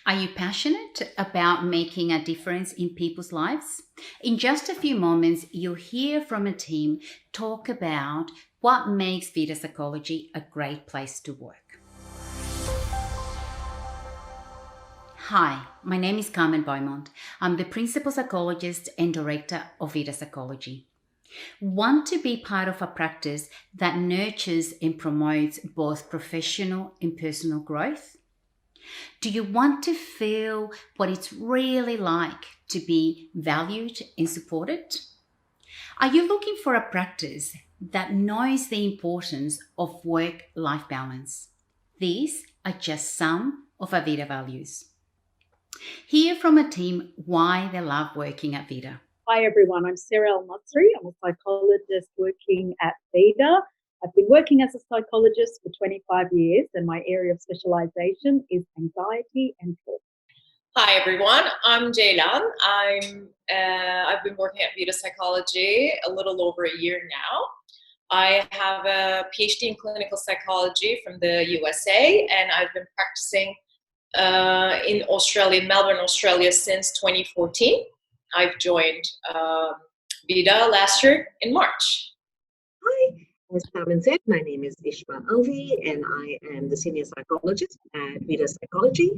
Are you passionate about making a difference in people's lives? In just a few moments, you'll hear from a team talk about what makes Vida Psychology a great place to work. Hi, my name is Carmen Beaumont. I'm the principal psychologist and director of Vida Psychology. Want to be part of a practice that nurtures and promotes both professional and personal growth? Do you want to feel what it's really like to be valued and supported? Are you looking for a practice that knows the importance of work-life balance? These are just some of our Vida values. Hear from a team why they love working at Vida. Hi everyone, I'm Sarah El-Nasri. I'm a psychologist working at Vida. I've been working as a psychologist for 25 years and my area of specialisation is anxiety and trauma. Hi everyone, I'm Jaylan. I've been working at Vida Psychology a little over a year now. I have a PhD in clinical psychology from the USA and I've been practicing in Australia, Melbourne, Australia since 2014. I've joined Vida last year in March. Hi, as Carmen said, my name is Ishma Alvi and I am the senior psychologist at Vida Psychology.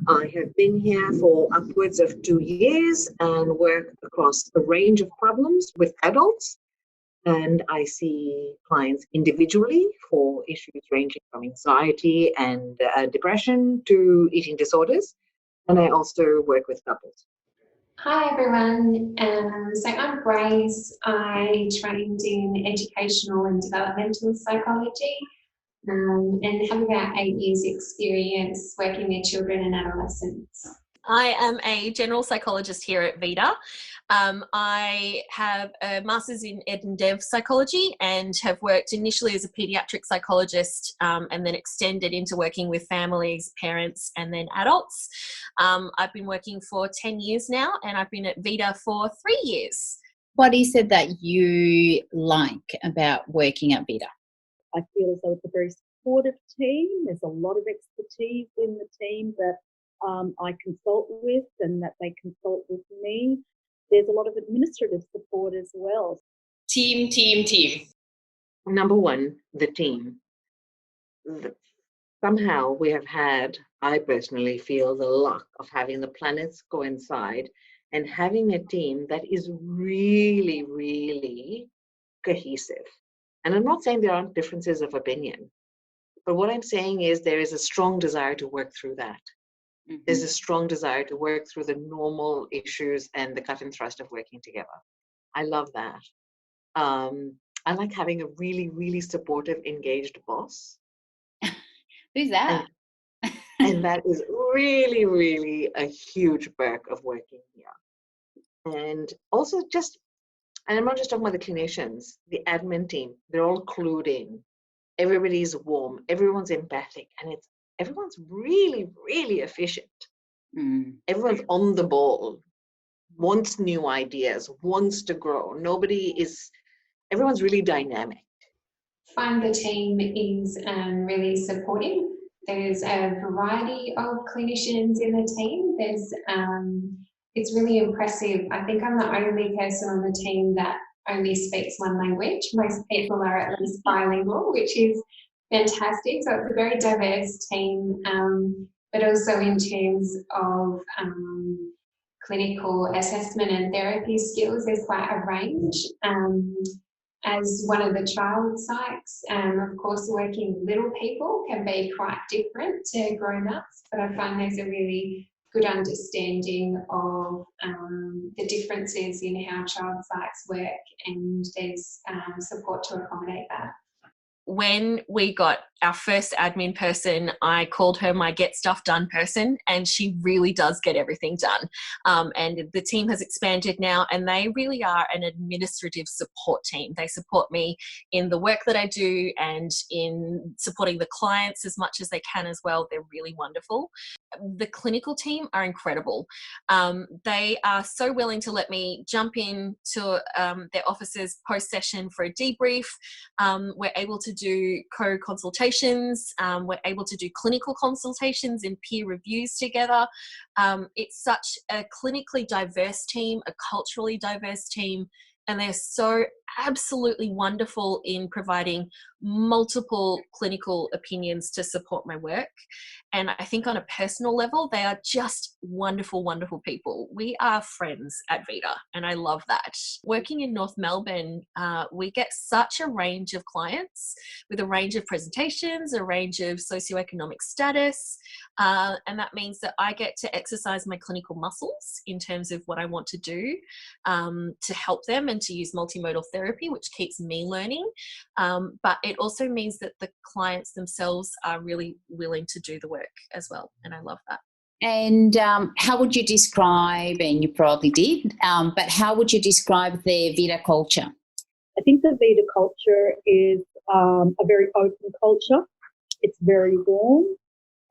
I have been here for upwards of 2 years and work across a range of problems with adults. And I see clients individually for issues ranging from anxiety and depression to eating disorders. And I also work with couples. Hi everyone, so I'm Grace. I trained in educational and developmental psychology and have about 8 years experience working with children and adolescents. I am a general psychologist here at Vida. I have a master's in ed and dev psychology and have worked initially as a pediatric psychologist and then extended into working with families, parents and then adults. I've been working for 10 years now and I've been at Vida for 3 years. What is it that you like about working at Vida? I feel as though it's a very supportive team. There's a lot of expertise in the team that I consult with and that they consult with me. There's a lot of administrative support as well. Team. Number one, the team. Somehow we have had, I personally feel, the luck of having the planets coincide and having a team that is really, really cohesive. And I'm not saying there aren't differences of opinion, but what I'm saying is there is a strong desire to work through that. There's a strong desire to work through the normal issues and the cut and thrust of working together. I love that. I like having a really, really supportive, engaged boss. Who's that? And that is really, really a huge perk of working here. And also and I'm not just talking about the clinicians, the admin team, they're all clued in. Everybody's warm, everyone's empathic, and everyone's really, really efficient. Everyone's on the ball, wants new ideas, wants to grow. Everyone's really dynamic. I find the team is really supportive. There's a variety of clinicians in the team. It's really impressive. I think I'm the only person on the team that only speaks one language. Most people are at least bilingual, which is fantastic. So it's a very diverse team, but also in terms of clinical assessment and therapy skills, there's quite a range. As one of the child psychs, of course, working with little people can be quite different to grown-ups, but I find there's a really good understanding of the differences in how child psychs work, and there's support to accommodate that. When we got our first admin person, I called her my get stuff done person, and she really does get everything done. And the team has expanded now, and they really are an administrative support team. They support me in the work that I do and in supporting the clients as much as they can as well. They're really wonderful. the clinical team are incredible. They are so willing to let me jump in to their offices post-session for a debrief. We're able to do co-consultations. We're able to do clinical consultations and peer reviews together. It's such a clinically diverse team, a culturally diverse team, and they're so absolutely wonderful in providing multiple clinical opinions to support my work. And I think on a personal level, they are just wonderful, wonderful people. We are friends at Vida, and I love that. Working in North Melbourne, we get such a range of clients with a range of presentations, a range of socioeconomic status, and that means that I get to exercise my clinical muscles in terms of what I want to do to help them and to use multimodal therapy, which keeps me learning. But it also means that the clients themselves are really willing to do the work as well, and I love that. And how would you describe, and you probably did, but how would you describe the Vida culture? I think the Vida culture is a very open culture. It's very warm.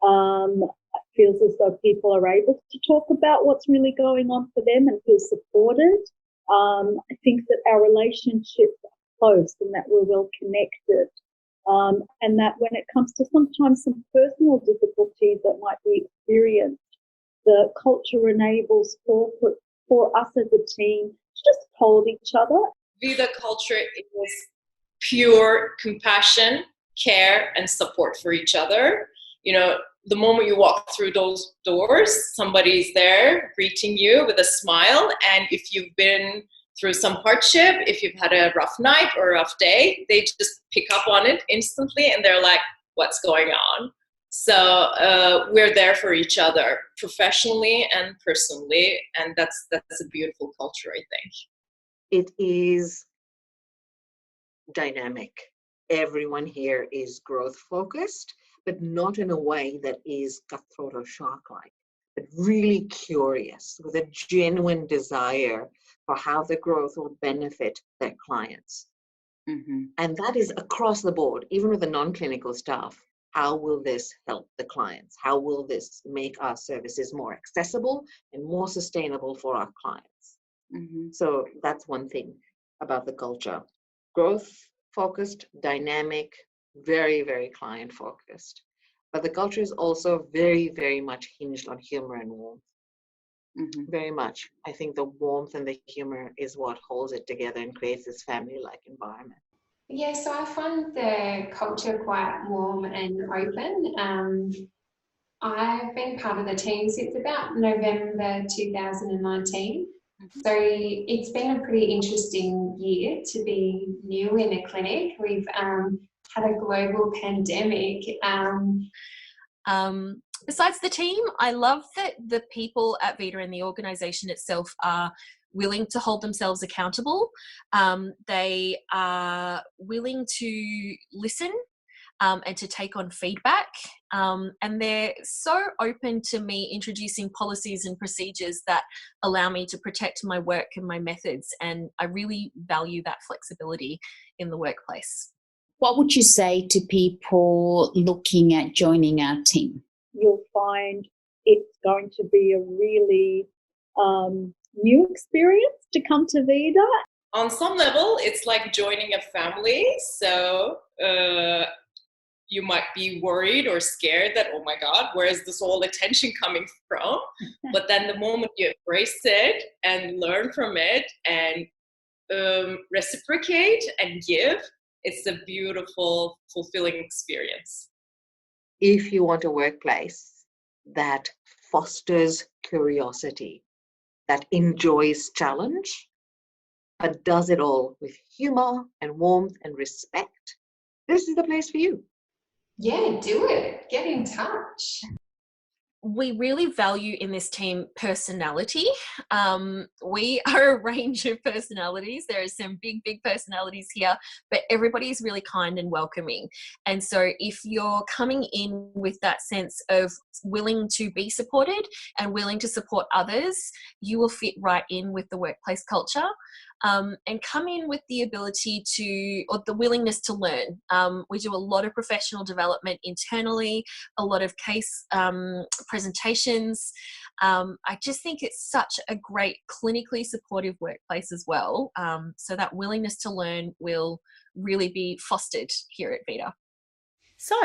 It feels as though people are able to talk about what's really going on for them and feel supported. I think that our relationships are close and that we're well connected. And that when it comes to sometimes some personal difficulties that might be experienced, the culture enables for us as a team to just hold each other. Vida culture is pure compassion, care, and support for each other. You know, the moment you walk through those doors, somebody's there greeting you with a smile. And if you've been through some hardship, if you've had a rough night or a rough day, they just pick up on it instantly and they're like, what's going on? So we're there for each other professionally and personally, and that's a beautiful culture, I think. It is dynamic. Everyone here is growth focused, but not in a way that is cutthroat or shark-like, but really curious with a genuine desire for how the growth will benefit their clients. Mm-hmm. And that is across the board, even with the non-clinical staff. How will this help the clients? How will this make our services more accessible and more sustainable for our clients? Mm-hmm. So that's one thing about the culture. Growth focused, dynamic, very, very client focused. But the culture is also very, very much hinged on humor and warmth. Mm-hmm. Very much. I think the warmth and the humor is what holds it together and creates this family-like environment. Yeah, so I find the culture quite warm and open. I've been part of the team since about November 2019. So it's been a pretty interesting year to be new in a clinic. We've had a global pandemic. Besides the team, I love that the people at Vida and the organisation itself are willing to hold themselves accountable. They are willing to listen and to take on feedback. And they're so open to me introducing policies and procedures that allow me to protect my work and my methods. And I really value that flexibility in the workplace. What would you say to people looking at joining our team? You'll find it's going to be a really new experience to come to Vida. On some level, it's like joining a family. So you might be worried or scared that, oh my God, where is this all attention coming from? But then the moment you embrace it and learn from it and reciprocate and give, it's a beautiful, fulfilling experience. If you want a workplace that fosters curiosity, that enjoys challenge, but does it all with humor and warmth and respect, this is the place for you. Yeah, do it. Get in touch. We really value in this team personality. We are a range of personalities. There are some big, big personalities here, but everybody's really kind and welcoming. And so if you're coming in with that sense of willing to be supported and willing to support others, you will fit right in with the workplace culture. and come in with the ability to, or the willingness to learn. We do a lot of professional development internally, a lot of case presentations. I just think it's such a great clinically supportive workplace as well. So that willingness to learn will really be fostered here at Vida. So,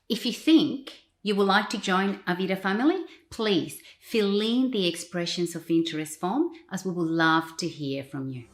if you think you would like to join a Vida family, please fill in the expressions of interest form, as we would love to hear from you.